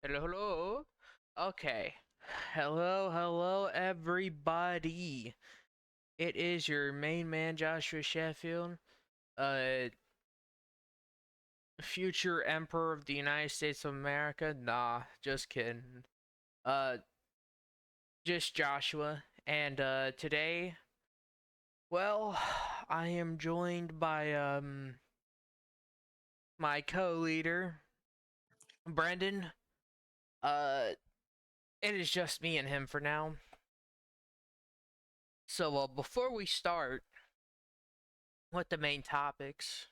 Hello, hello. Okay. Hello, everybody. It is your main man, Joshua Sheffield, uh, future Emperor of the United States of America. Nah, just kidding. Uh, just Joshua. And, today, well, I am joined by, my co-leader, Brendan. Uh, it is just me and him for now. So, before we start with the main topics,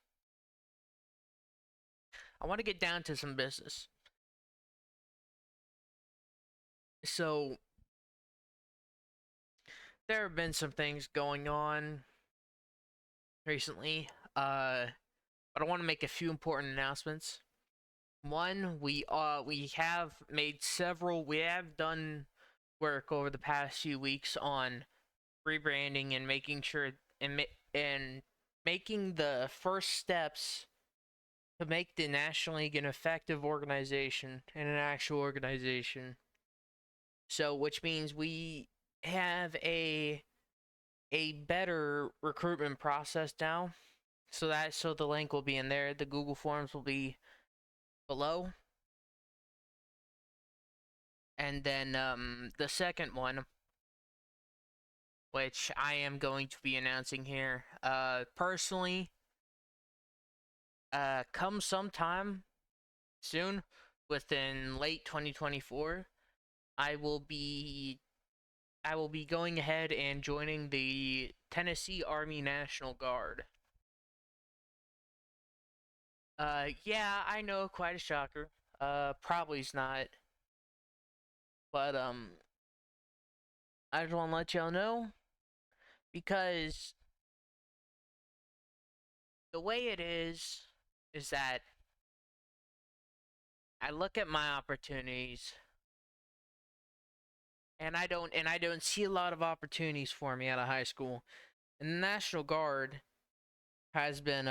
I want to get down to some business. So, there have been some things going on recently, but I want to make a few important announcements. One, we have done work over the past few weeks on rebranding and making sure and making the first steps to make the National League an effective organization and an actual organization. So, which means we have a better recruitment process now. So the link will be in there. The Google Forms will be below. And then the second one, which I am going to be announcing here, personally, come sometime soon, within late 2024, I will be I will be going ahead and joining the Tennessee Army National Guard. Yeah, I know, quite a shocker. Probably's not, but I just want to let y'all know because the way it is that I look at my opportunities and I don't see a lot of opportunities for me out of high school. And the National Guard has been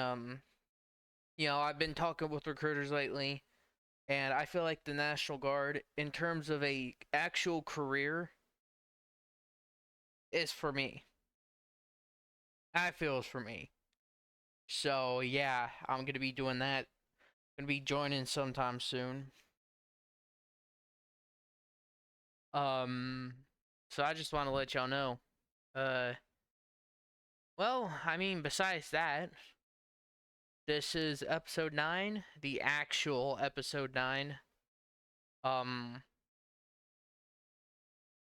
I've been talking with recruiters lately, and I feel like the National Guard, in terms of a actual career, is for me. I feel it's for me. So yeah, I'm gonna be doing that. Gonna be joining sometime soon. Um, so I just want to let y'all know. Uh, well, I mean, besides that, this is episode 9, the actual episode 9. Um,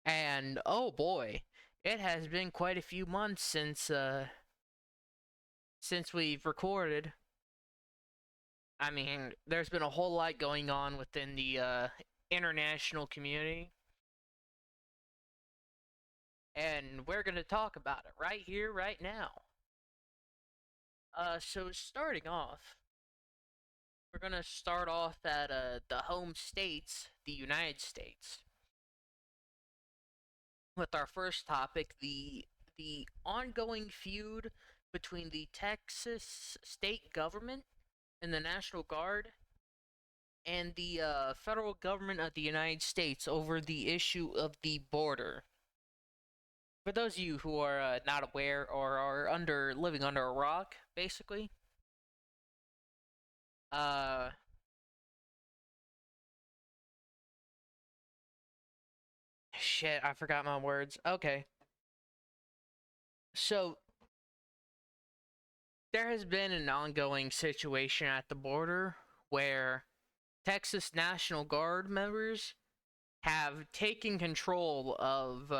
and oh boy, it has been quite a few months since we've recorded. I mean, there's been a whole lot going on within the international community, and we're gonna talk about it right here, right now. So starting off, we're gonna start off at the home states, the United States, with our first topic: the ongoing feud between the Texas state government and the National Guard and the federal government of the United States over the issue of the border. For those of you who are not aware or are living under a rock, basically, uh, shit, I forgot my words. Okay, so there has been an ongoing situation at the border where Texas National Guard members have taken control of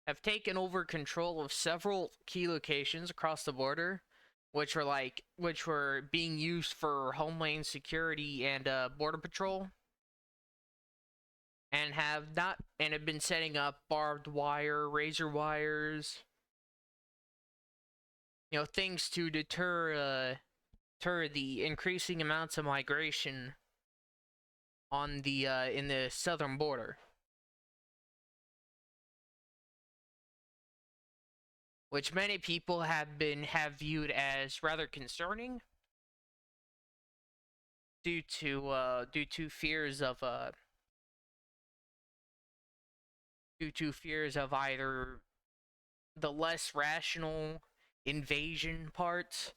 have taken over control of several key locations across the border, which were being used for homeland security and border patrol, and have been setting up barbed wire, razor wires, things to deter the increasing amounts of migration on the in the southern border, which many people have viewed as rather concerning due to fears of either the less rational invasion parts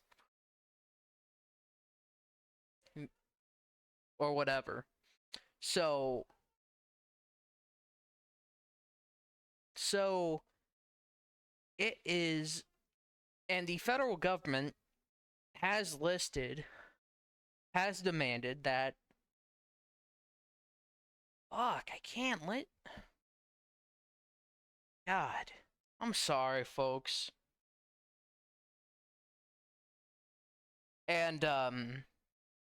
or whatever. So so it is, and the federal government has demanded that, fuck, I can't let, God, I'm sorry, folks. And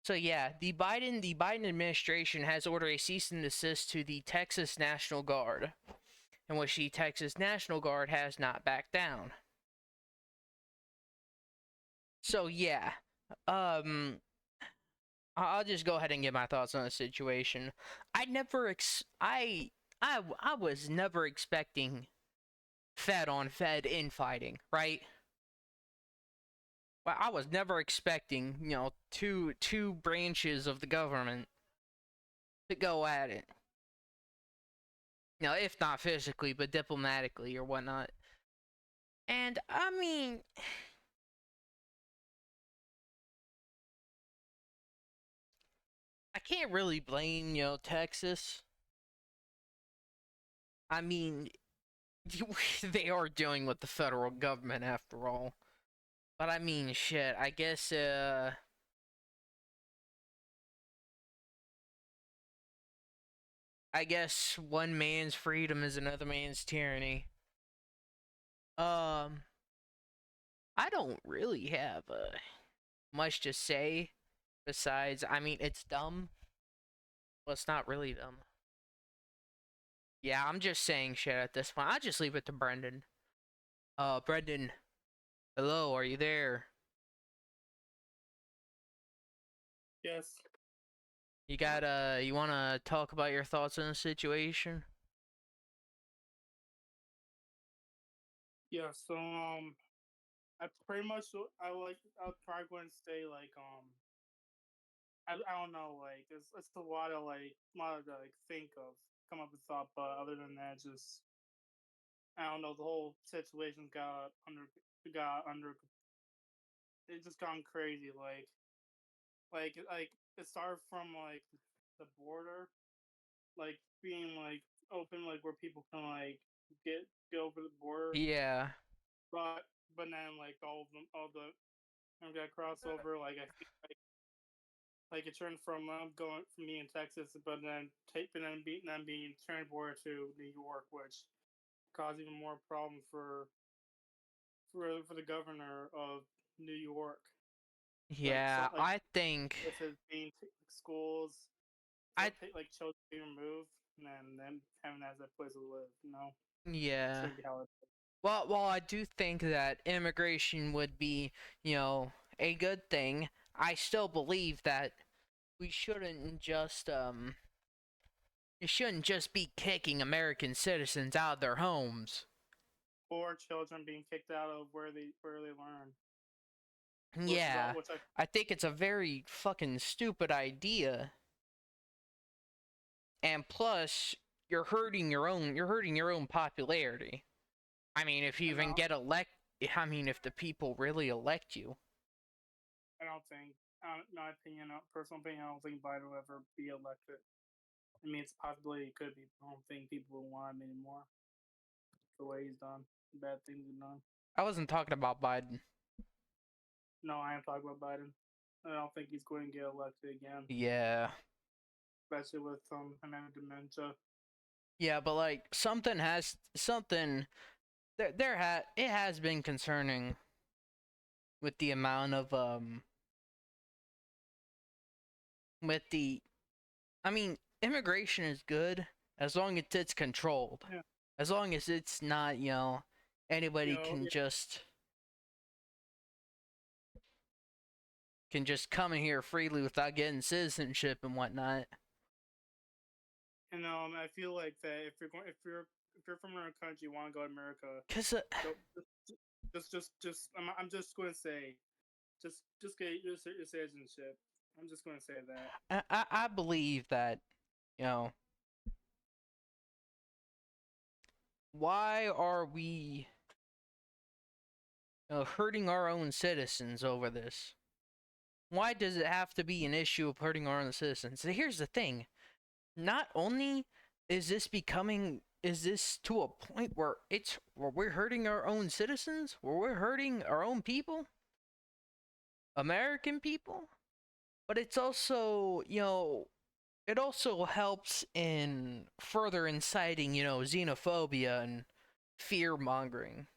so yeah, the Biden administration has ordered a cease and desist to the Texas National Guard, in which the Texas National Guard has not backed down. So yeah, I'll just go ahead and give my thoughts on the situation. I was never expecting Fed on Fed infighting, right? Well, I was never expecting, two branches of the government to go at it. If not physically, but diplomatically or whatnot. And I mean, I can't really blame, Texas. I mean, they are dealing with the federal government after all. But I mean, shit, I guess one man's freedom is another man's tyranny. Um, I don't really have much to say besides, I mean, it's dumb. Well, it's not really dumb. Yeah, I'm just saying shit at this point. I'll just leave it to Brendan. Brendan, hello, are you there? Yes. You wanna talk about your thoughts on the situation? Yeah. So I pretty much I'll probably go and say like I don't know, like it's a lot of to like think of, come up with thought, but other than that, just I don't know, the whole situation got under it just gone crazy, like it started from like the border, like being like open, like where people can like get over the border, Yeah. but then like all the and got crossover. Like I feel like it turned from going from me in Texas, but then being transferred to New York, which caused even more problem for the governor of New York. Like Yeah, I think with his being schools, I like children being removed, and then them having as a place to live. yeah. Shouldn't be how it is. Well, I do think that immigration would be, a good thing. I still believe that we shouldn't just you shouldn't just be kicking American citizens out of their homes. Or children being kicked out of where they learn, Yeah, which I I think it's a very fucking stupid idea. And plus, you're hurting your own popularity. I mean, if you and even get elect I mean, if the people really elect you. I don't think, my opinion, personal opinion, I don't think Biden will ever be elected. I mean, it's a possibility it could be. But I don't think people will want him anymore. The way he's done, the bad things he's done. I wasn't talking about Biden. No, I am talking about Biden. I don't think he's going to get elected again, Yeah. especially with him having dementia. Yeah, but like something it has been concerning with the amount of with the I mean, immigration is good as long as it's controlled. Yeah, As long as it's not, anybody yeah. can just come in here freely without getting citizenship and whatnot. And I feel like that if you're from another country, you want to go to America, Cause go I'm just going to say just get your citizenship. I'm just gonna say that. I believe that, you know, why are we hurting our own citizens over this? Why does it have to be an issue of hurting our own citizens? So here's the thing. Not only is this to a point where we're hurting our own citizens, where we're hurting our own people, American people, but it's also, it also helps in further inciting, xenophobia and fear mongering,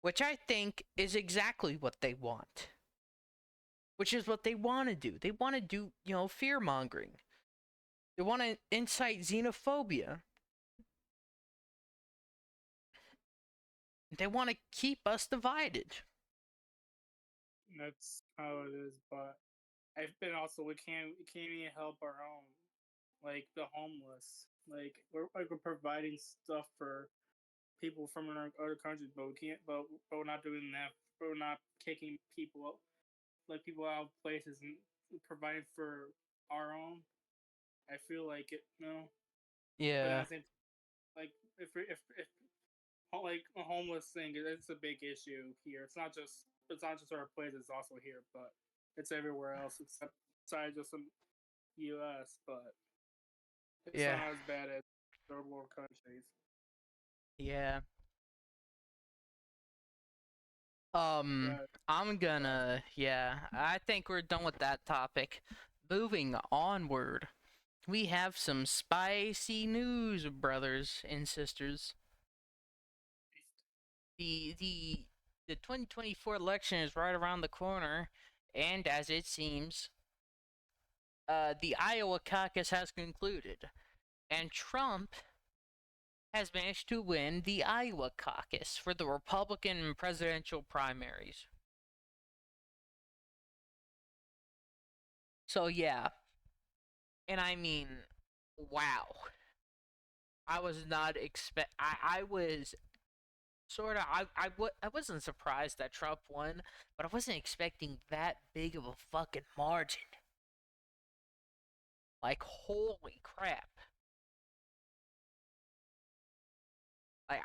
which I think is exactly what they want. Which is what they want to do. They want to do, fear mongering. They want to incite xenophobia. They want to keep us divided. That's how it is. But I've been also we can't even help our own, like the homeless. We're providing stuff for people from other countries, but we can't. But we're not doing that. We're not kicking people out, like people out of places and providing for our own. I feel like it, But then Yeah, at the same, like if like a homeless thing, it's a big issue here. It's not just our place. It's also here, but it's everywhere else except outside just the U.S. But it's yeah, not as bad as third world countries. yeah. But I'm but gonna, yeah, I think we're done with that topic. Moving onward, we have some spicy news, brothers and sisters. The the 2024 election is right around the corner, and as it seems, the Iowa caucus has concluded, and Trump has managed to win the Iowa caucus for the Republican presidential primaries. So yeah, and I mean, wow. I was not expect. I was sort of. I wasn't surprised that Trump won, but I wasn't expecting that big of a fucking margin. Like holy crap! Like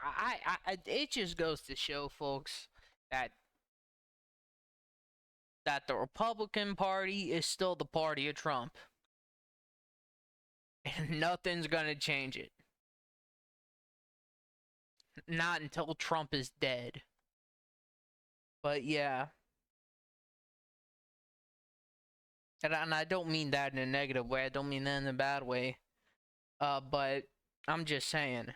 it just goes to show, folks, that the Republican Party is still the party of Trump, and nothing's gonna change it. Not until Trump is dead. But yeah, and I don't mean that in a negative way. I don't mean that in a bad way. But I'm just saying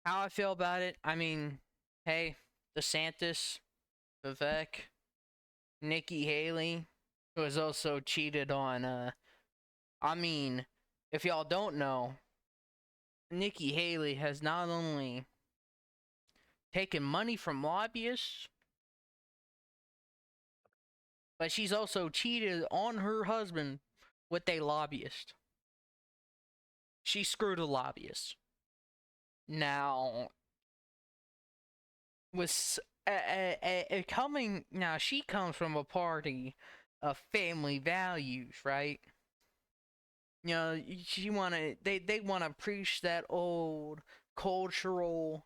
how I feel about it. I mean, hey, DeSantis, Vivek, Nikki Haley, who has also cheated on. I mean, if y'all don't know, Nikki Haley has not only taken money from lobbyists, but she's also cheated on her husband with a lobbyist. She screwed a lobbyist. Now, with coming now, she comes from a party of family values, right? She wanna they wanna preach that old cultural,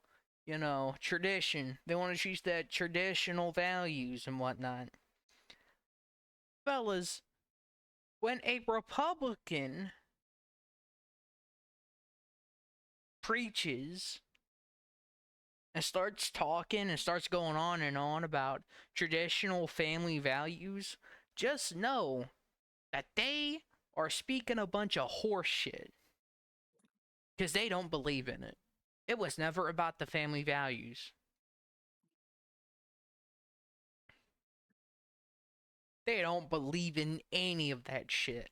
tradition. They want to teach that traditional values and whatnot. Fellas, when a Republican preaches and starts talking and starts going on and on about traditional family values, just know that they are speaking a bunch of horse shit because they don't believe in it. It was never about the family values. They don't believe in any of that shit.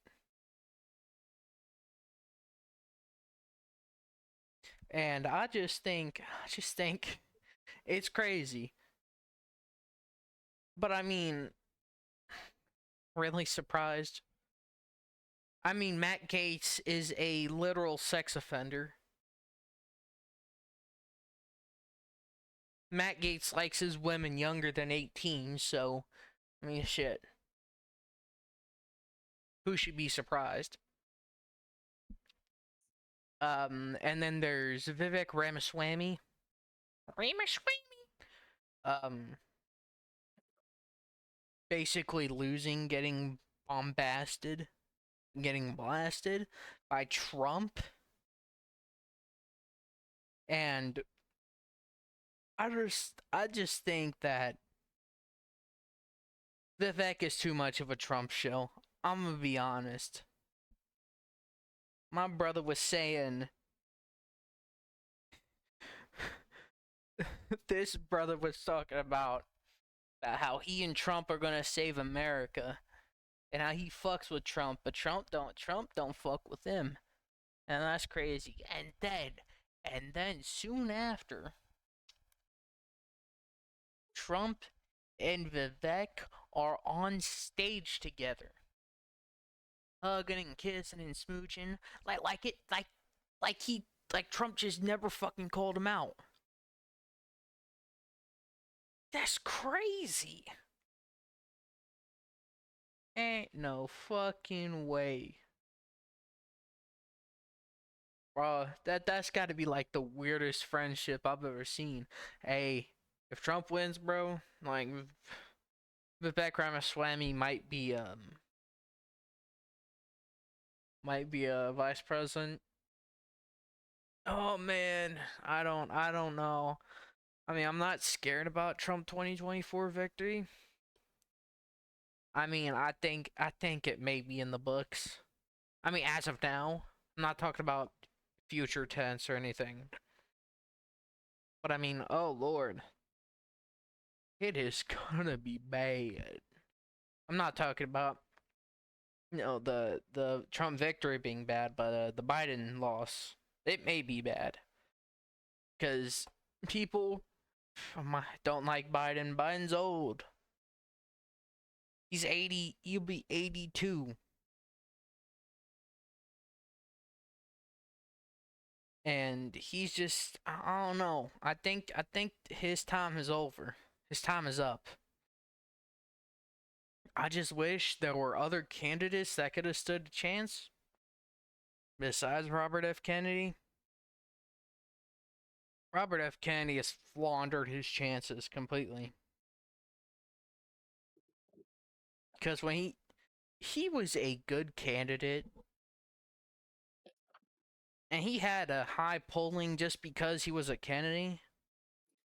And I just think it's crazy. But I mean, really surprised. I mean, Matt Gaetz is a literal sex offender. Matt Gaetz likes his women younger than 18, so I mean, shit. Who should be surprised? And then there's Vivek Ramaswamy. Um, basically losing, getting bombasted, getting blasted by Trump, and I just think that Vivek is too much of a Trump show. I'm gonna be honest. My brother was saying this brother was talking about how he and Trump are gonna save America and how he fucks with Trump, but Trump don't fuck with him. And that's crazy. And then soon after, Trump and Vivek are on stage together, hugging and kissing and smooching, like Trump just never fucking called him out. That's crazy. Ain't no fucking way. Bro, that's got to be like the weirdest friendship I've ever seen. Hey, if Trump wins, bro, like Vivek Ramaswamy might be a vice president. Oh man, I don't know. I mean, I'm not scared about Trump 2024 victory. I mean, I think it may be in the books. I mean, as of now, I'm not talking about future tense or anything. But I mean, oh lord, it is gonna be bad. I'm not talking about the Trump victory being bad, but the Biden loss. It may be bad because people don't like Biden. Biden's old. He's 80. He'll be 82, and he's just I don't know. I think his time is over. His time is up. I just wish there were other candidates that could have stood a chance besides Robert F. Kennedy. Robert F. Kennedy has floundered his chances completely. Because when he was a good candidate and he had a high polling just because he was a Kennedy,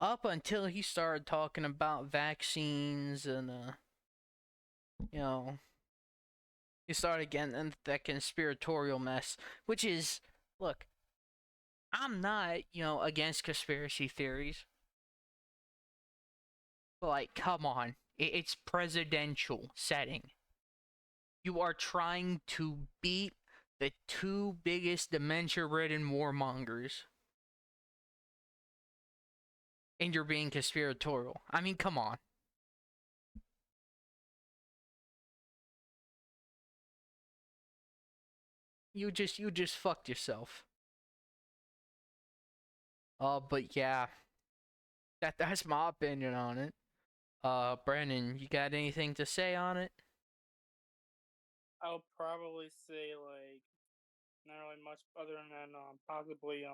up until he started talking about vaccines and you know, he started getting into that conspiratorial mess, which is, look, I'm not, against conspiracy theories, but like, come on, it's presidential setting. You are trying to beat the two biggest dementia-ridden warmongers, and you're being conspiratorial. I mean, come on. You just fucked yourself. But yeah, that's my opinion on it. Brandon, you got anything to say on it? I'll probably say not really much other than possibly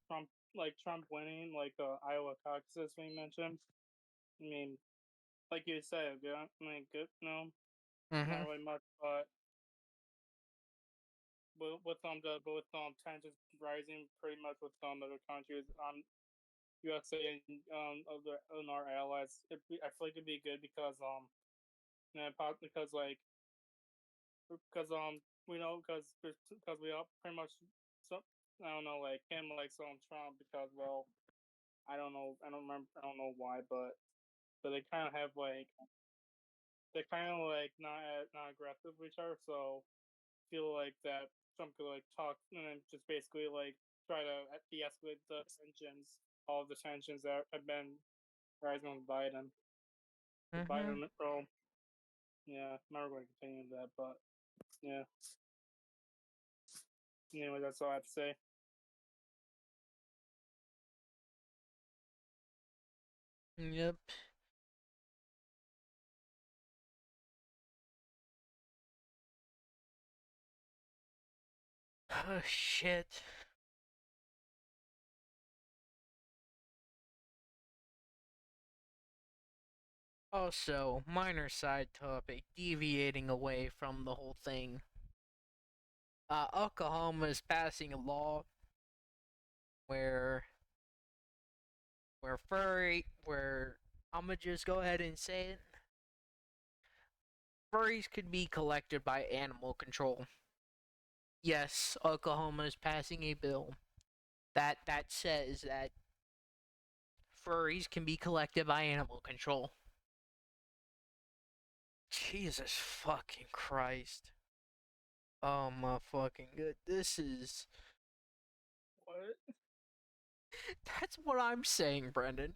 Trump Trump winning Iowa caucuses we mentioned. I mean, like you said, yeah, I mean, good, no, Mm-hmm. not really much, but with tensions rising pretty much with other countries USA and other and our allies, I feel like it'd be good because because we know because we all pretty much so I don't know like him like some Trump because well I don't know why but they kind of have they kind of like not aggressive with each other so feel like that Trump could like talk and then just basically like try to de-escalate the tensions all of the tensions that have been rising with Biden the Mm-hmm. Biden role yeah I'm never going to continue that but yeah anyway that's all I have to say. Yep. Oh shit. Also, minor side topic, deviating away from the whole thing. Oklahoma is passing a law where where I'm gonna just go ahead and say it. Furries could be collected by animal control. Yes, Oklahoma is passing a bill that says that furries can be collected by animal control. Jesus fucking Christ. Oh my fucking good. This is. What? That's what I'm saying, Brendan.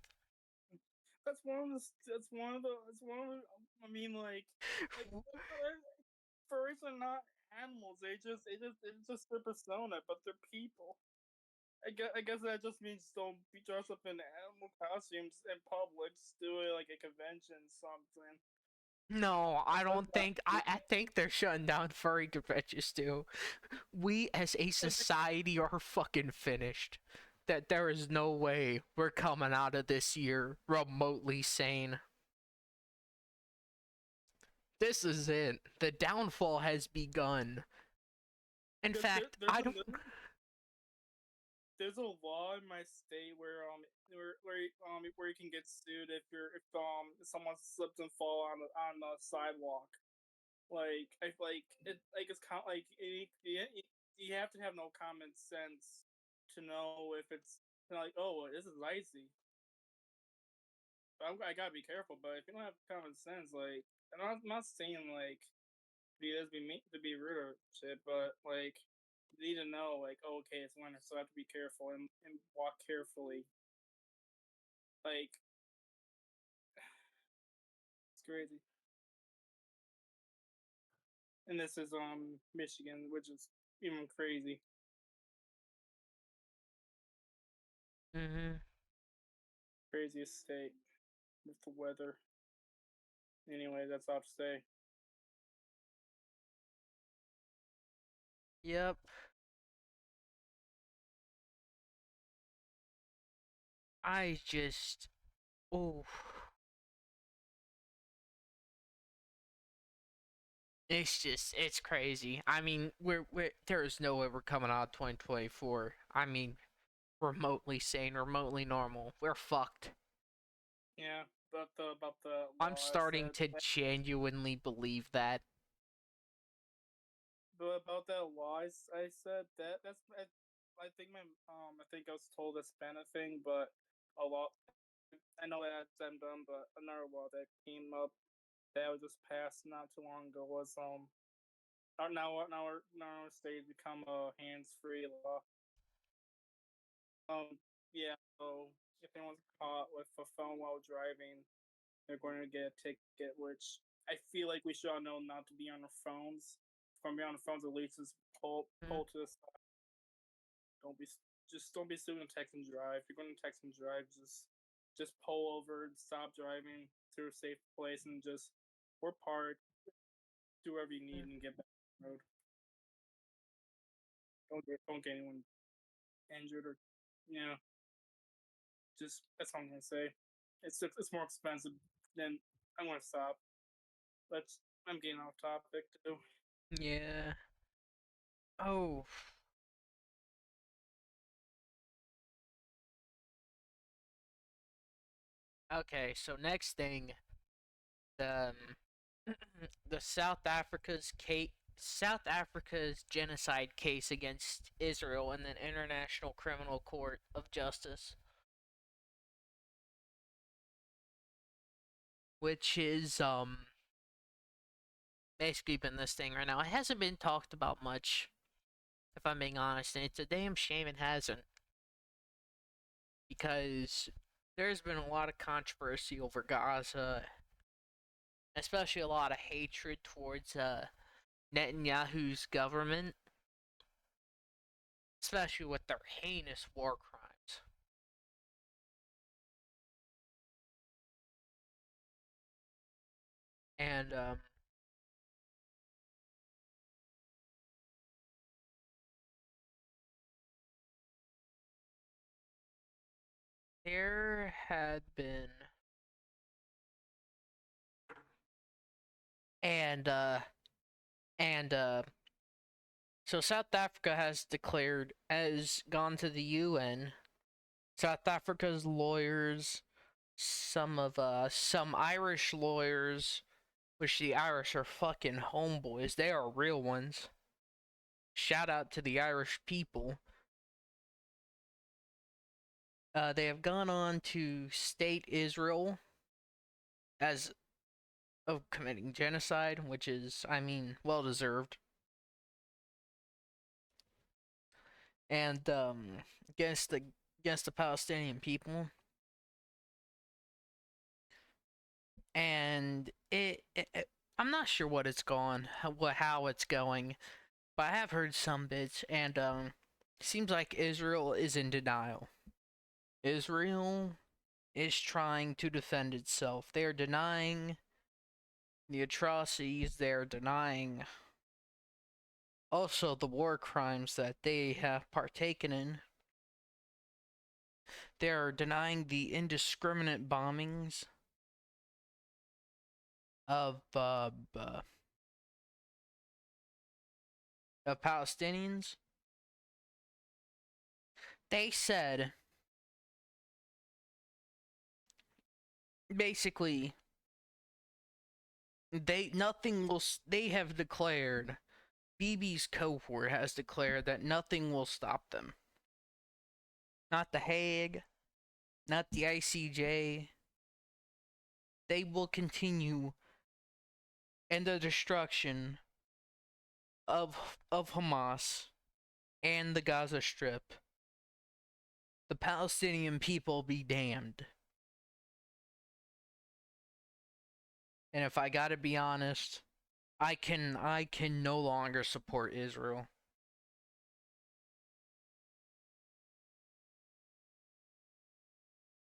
That's one of the. That's one of the. That's one of the. I mean, like furries are not animals. It's just their persona, but they're people. I guess that just means don't be dressed up in animal costumes in public. Just do it like a convention, something. No, I That's don't not. think. I think they're shutting down furry conventions too. We as a society are fucking finished. That there is no way we're coming out of this year remotely sane. This is it. The downfall has begun. In fact, There's I a don't. there's a law in my state where you can get sued if someone slips and fall on the sidewalk. Like I it's kind of like you have to have no common sense to know if it's like, oh, this is icy. I gotta be careful, but if you don't have common sense, like, and I'm not saying like be mean to be rude or shit, but like you need to know like, oh, okay, it's winter, so I have to be careful and walk carefully. Like it's crazy. And this is Michigan, which is even crazy, Mm-hmm. craziest state with the weather. Anyway, that's all to say. Yep. I just. Oh. It's crazy. I mean, we're there is no way we're coming out of 2024. I mean, remotely sane, remotely normal. We're fucked. Yeah, about the I'm law I starting said. to genuinely believe that. But about that law I said I think I think I was told it's been a thing, but a law I know that's been done, but another law that came up that was just passed not too long ago was now our state has become a hands free law. Yeah, so if anyone's caught with a phone while driving, they're going to get a ticket, which I feel like we should all know not to be on our phones. From be on the phones, at least just Mm, pull to the side. Don't be don't be doing text and drive. If you're going to text and drive, just pull over, stop driving to a safe place, and just or park, do whatever you need, mm. and get back on the road. Don't get anyone injured or yeah. Just that's all I'm gonna say. It's more expensive than I'm gonna stop. But I'm getting off topic too. Yeah. Oh. Okay. So next thing, the the South Africa's genocide case against Israel in the International Criminal Court of Justice, which is basically been this thing right now. It hasn't been talked about much, if I'm being honest, and it's a damn shame it hasn't, because there's been a lot of controversy over Gaza, especially a lot of hatred towards Netanyahu's government, especially with their heinous war crimes. and there had been and and so South Africa has declared has gone to the UN. South Africa's lawyers, some Irish lawyers, which the Irish are fucking homeboys. They are real ones. Shout out to the Irish people. They have gone on to state Israel as of committing genocide, which is, I mean, well deserved. And against the Palestinian people. And I'm not sure what it's gone, how it's going, but I have heard some bits, and seems like Israel is in denial. Israel is trying to defend itself. They are denying the atrocities. They are denying also the war crimes that they have partaken in. They are denying the indiscriminate bombings of Palestinians. They said basically they have declared, Bibi's cohort has declared that nothing will stop them. Not the Hague, not the ICJ. They will continue in the destruction of Hamas and the Gaza Strip. The Palestinian people be damned. And if I gotta be honest, I can no longer support Israel.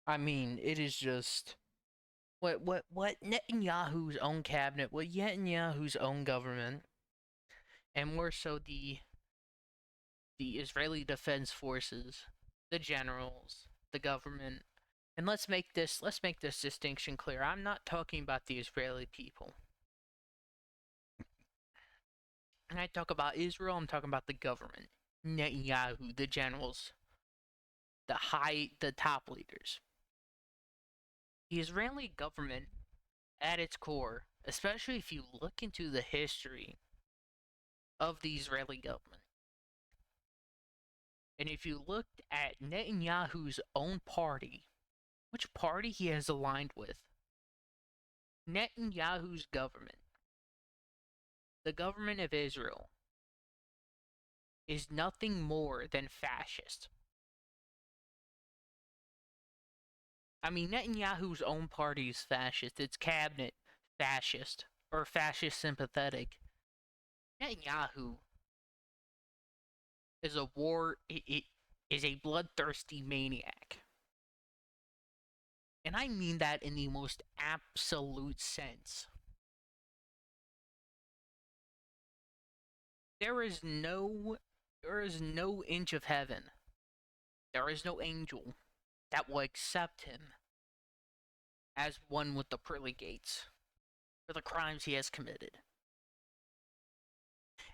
I mean, it is just what Netanyahu's own cabinet, what Netanyahu's own government, and more so the Israeli Defense Forces, the generals, the government. And let's make this distinction clear. I'm not talking about the Israeli people. When I talk about Israel, I'm talking about the government. Netanyahu, the generals, the top leaders. The Israeli government, at its core, especially if you look into the history of the Israeli government, and if you looked at Netanyahu's own party, which party he has aligned with, Netanyahu's government, the government of Israel, is nothing more than fascist. I mean, Netanyahu's own party is fascist. Its cabinet, fascist, or fascist sympathetic. Netanyahu is is a bloodthirsty maniac. And I mean that in the most absolute sense. There is no inch of heaven. There is no angel that will accept him as one with the pearly gates for the crimes he has committed.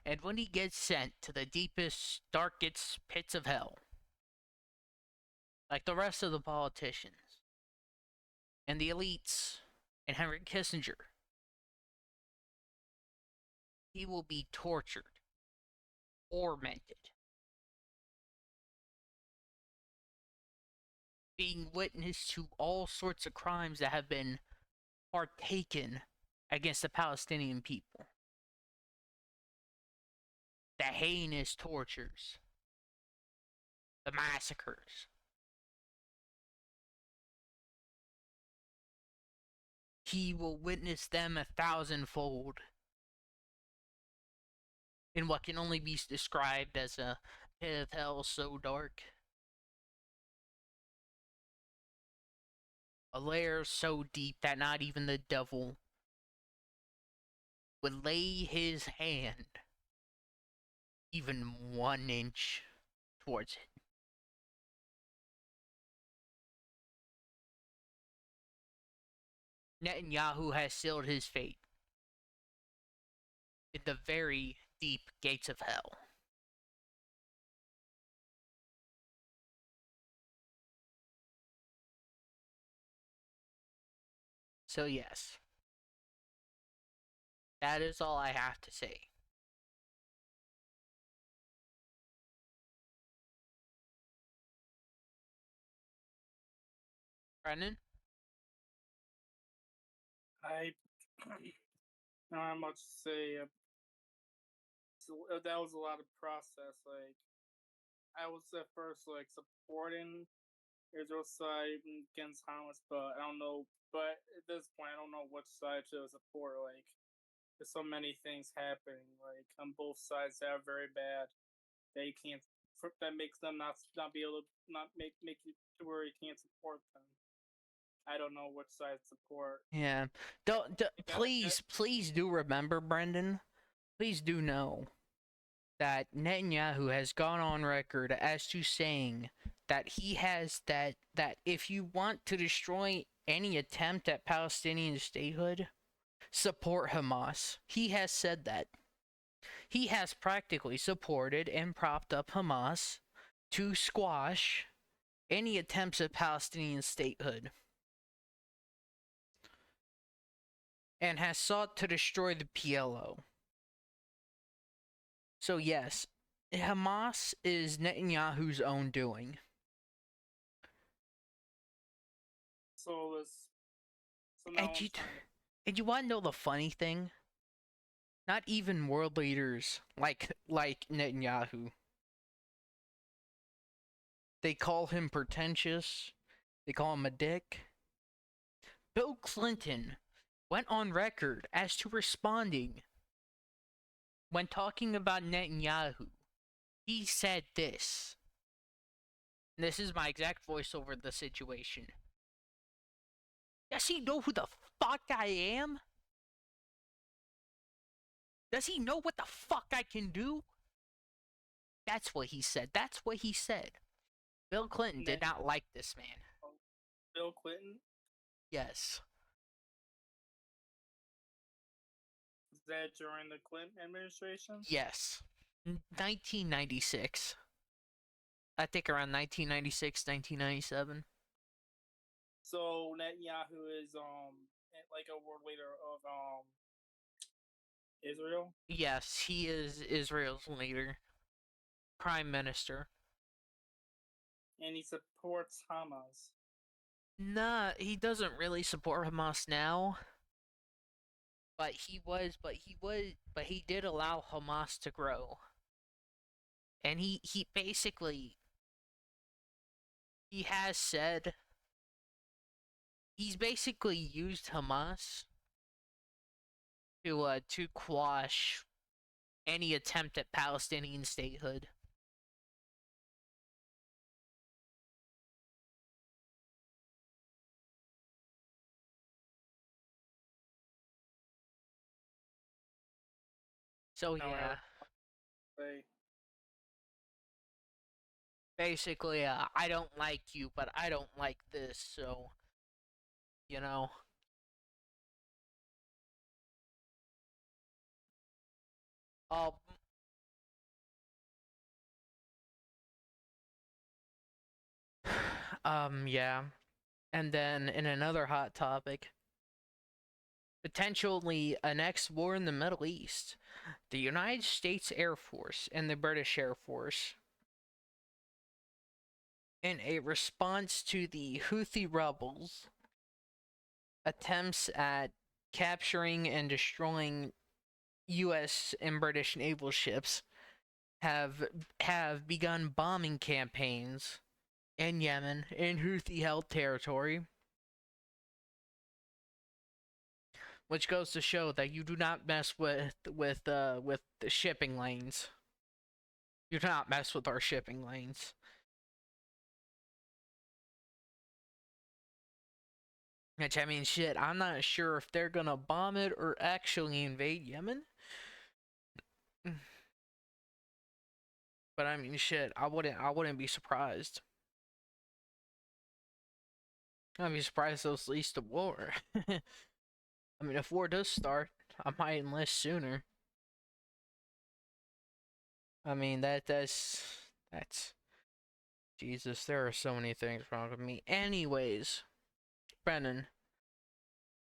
And when he gets sent to the deepest, darkest pits of hell, like the rest of the politicians and the elites and Henry Kissinger, he will be tortured, tormented, being witness to all sorts of crimes that have been partaken against the Palestinian people. The heinous tortures, the massacres. He will witness them 1,000-fold in what can only be described as a pit of hell so dark. A layer so deep that not even the devil would lay his hand even 1 inch towards it. Netanyahu has sealed his fate in the very deep gates of hell. So, yes, that is all I have to say. Brennan? I don't have much to say. So that was a lot of process. Like I was at first like supporting Israel's side against Hamas, but I don't know. But at this point, I don't know which side to support. Like there's so many things happening. Like on both sides that are very bad. That you can't. That makes them not be able to not make you to where you can't support them. I don't know which side to support. Yeah. Please do remember, Brendan. Please do know that Netanyahu has gone on record as to saying that he has that if you want to destroy any attempt at Palestinian statehood, support Hamas. He has said that. He has practically supported and propped up Hamas to squash any attempts at Palestinian statehood, and has sought to destroy the PLO. So yes, Hamas is Netanyahu's own doing. So this. So now I'm trying to. And you want to know the funny thing? Not even world leaders like Netanyahu. They call him pretentious. They call him a dick. Bill Clinton went on record as to responding when talking about Netanyahu. He said this. This is my exact voice over the situation. Does he know who the fuck I am? Does he know what the fuck I can do? That's what he said. That's what he said. Bill Clinton did not like this man. Bill Clinton? Yes. Was that during the Clinton administration? Yes. 1996. I think around 1996, 1997. So Netanyahu is like a world leader of Israel? Yes, he is Israel's leader. Prime Minister. And he supports Hamas. Nah, he doesn't really support Hamas now. But he did allow Hamas to grow. And he basically he has said he's basically used Hamas to quash any attempt at Palestinian statehood. So yeah. Basically, I don't like you, but I don't like this, so you know. Um yeah. And then in another hot topic, potentially a next war in the Middle East, the United States Air Force and the British Air Force, in a response to the Houthi rebels' attempts at capturing and destroying U.S. and British naval ships, have begun bombing campaigns in Yemen, in Houthi-held territory, which goes to show that you do not mess with the shipping lanes. You do not mess with our shipping lanes. Which, I mean, shit, I'm not sure if they're gonna bomb it or actually invade Yemen. But I mean, shit, I wouldn't be surprised. I'd be surprised if it leads to war. I mean, if war does start, I might enlist sooner. I mean, that's Jesus. There are so many things wrong with me. Anyways, Brennan,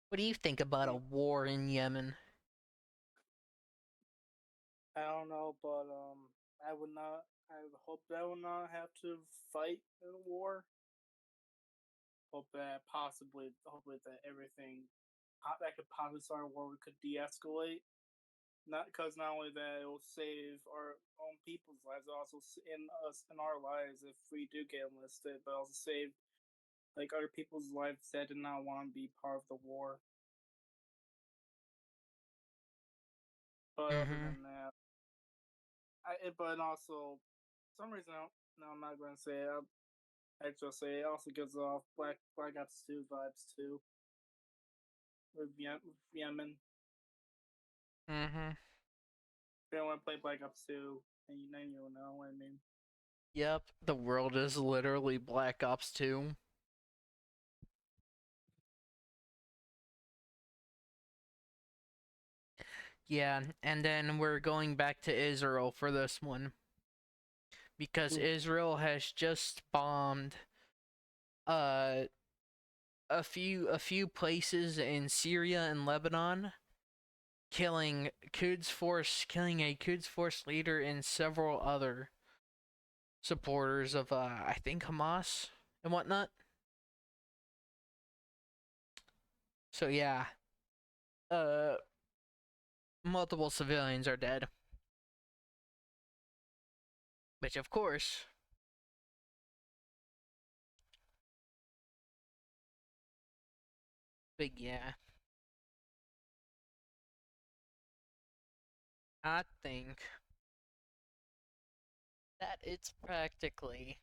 what do you think about a Hmm. war in Yemen? I don't know, but I would not. I would hope that I would not have to fight in a war. Hope that possibly, hopefully that everything that could possibly start a war could de-escalate. Not because not only that it will save our own people's lives, also in us in our lives if we do get enlisted, but also save like other people's lives that did not want to be part of the war. But other Mm-hmm. than that, but also some reason no, I'm not going to say it. I just say it also gives off Black Ops 2 vibes too with Yemen. Mm-hmm. If you want to play Black Ops 2, then you'll know what I mean. Yep. The world is literally Black Ops 2. Yeah, and then we're going back to Israel for this one because Ooh. Israel has just bombed uh a few places in Syria and Lebanon, killing a Quds Force leader and several other supporters of I think Hamas and whatnot. So yeah, uh multiple civilians are dead. Which of course, but yeah, I think that it's practically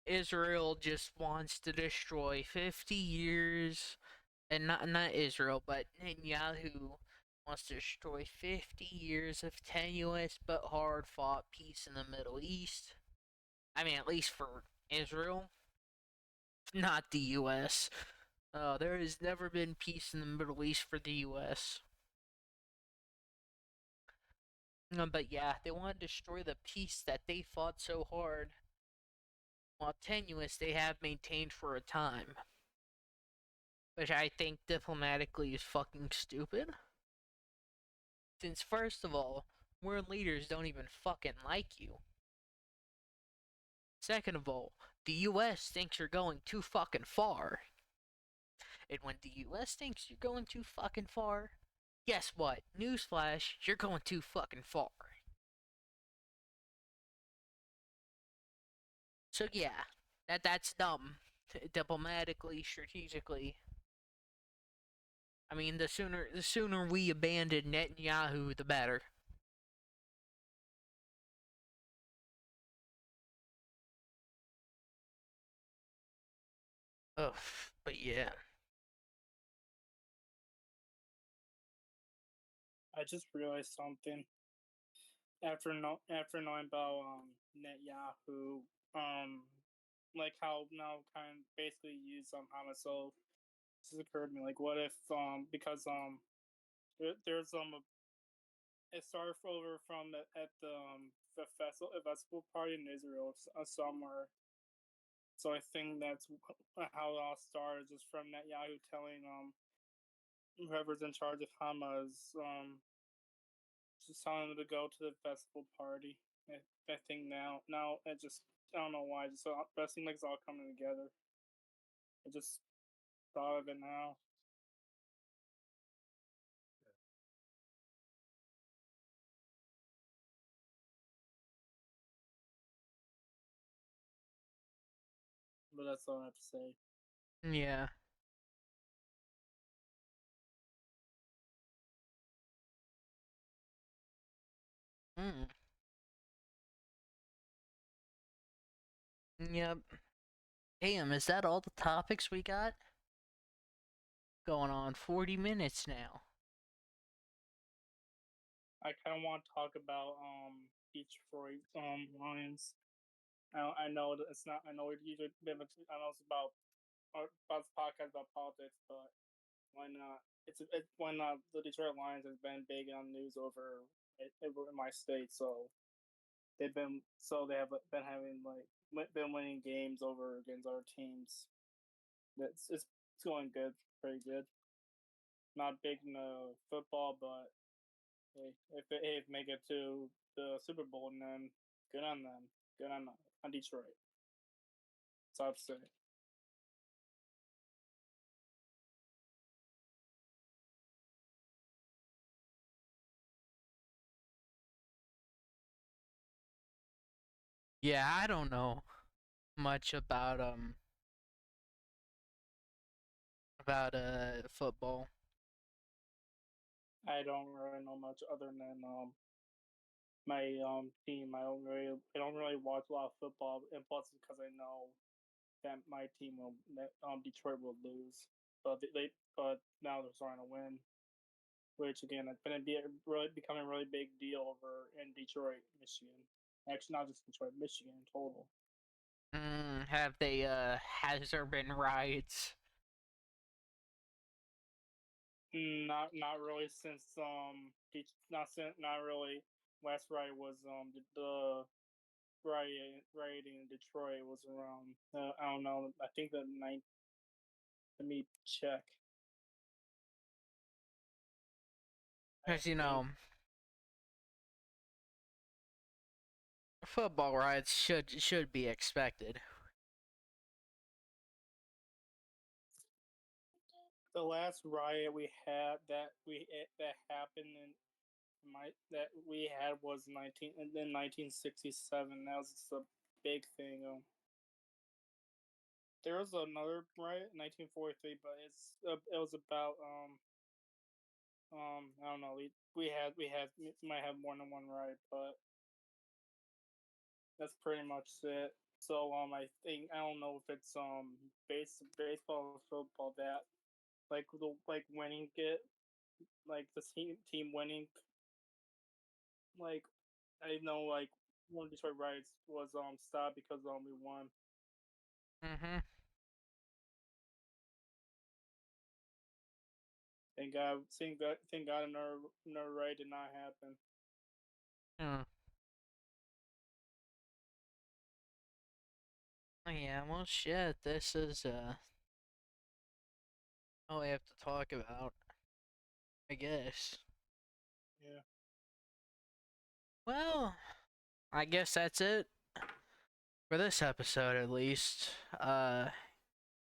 Israel just wants to destroy 50 years, and not Israel, but Netanyahu wants to destroy 50 years of tenuous but hard-fought peace in the Middle East. I mean, at least for Israel, not the U.S. There has never been peace in the Middle East for the U.S. But yeah, they want to destroy the peace that they fought so hard, while tenuous they have maintained for a time. Which I think diplomatically is fucking stupid. Since, first of all, world leaders don't even fucking like you. Second of all, the US thinks you're going too fucking far. And when the US thinks you're going too fucking far, guess what? Newsflash, you're going too fucking far. So yeah, that's dumb. Diplomatically, strategically. I mean, the sooner we abandon Netanyahu, the better. Ugh, but yeah. I just realized something after knowing about Netanyahu, um, like how now kind of basically use Hamas. So this occurred to me, like, what if because there's it started over from at the festival party in Israel somewhere. So I think that's how it all started, just from Netanyahu telling whoever's in charge of Hamas just telling them to go to the festival party. I think now it just I don't know why. Just but it seems like it's all coming together. I just thought of it now, but that's all I have to say. Yeah. Mm. Yep. Damn, is that all the topics we got? Going on 40 minutes now. I kind of want to talk about Detroit Lions. I know that it's not. I know it usually. I know it's about this podcast about politics, but why not? Why not? The Detroit Lions has been big on news over in my state, so they have been having been winning games over against other teams. It's going good, pretty good. Not big in football, but hey, if they make it to the Super Bowl, then good on them. Good on Detroit. That's all I have to say. Yeah, I don't know much about football. I don't really know much other than my team. I don't really watch a lot of football, and plus because I know that my team will that Detroit will lose, but but now they're starting to win, which again it's going to be really becoming a really big deal over in Detroit, Michigan. Actually, not just Detroit, Michigan in total. Have they, has there been riots? Not really since not really. Last riot was the rioting in Detroit was around I don't know, I think the ninth. Let me check. I Because, you think know, football riots should be expected. the last riot we had that happened that we had was 1967. That was just a big thing. There was another riot in 1943, but it was about I don't know. We might have more than one riot, but that's pretty much it. So I don't know if it's baseball or football that like winning it, like the team winning, like I know like one of Detroit riots was stopped because we won. Mm-hmm. Thank God another riot did not happen. Hmm. Yeah, well, shit, this is, all we have to talk about, I guess. Yeah. Well, I guess that's it for this episode, at least.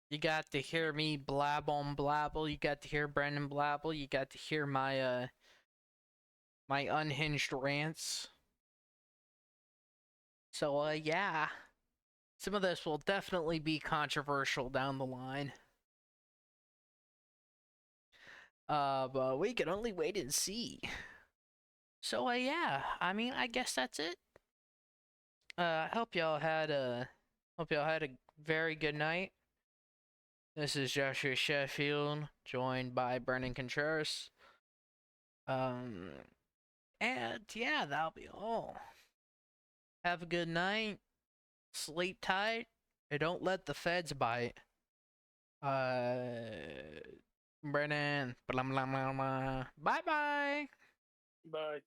You got to hear me blab on blabble. You got to hear Brendan blabble. You got to hear my unhinged rants. So yeah, some of this will definitely be controversial down the line. But we can only wait and see. So yeah, I mean, I guess that's it. I hope y'all had a very good night. This is Joshua Sheffield, joined by Brendan Contreras. Um, and yeah, that'll be all. Have a good night. Sleep tight. And don't let the feds bite. Uh, Brennan. Blah, blah, blah, blah. Bye bye. Bye.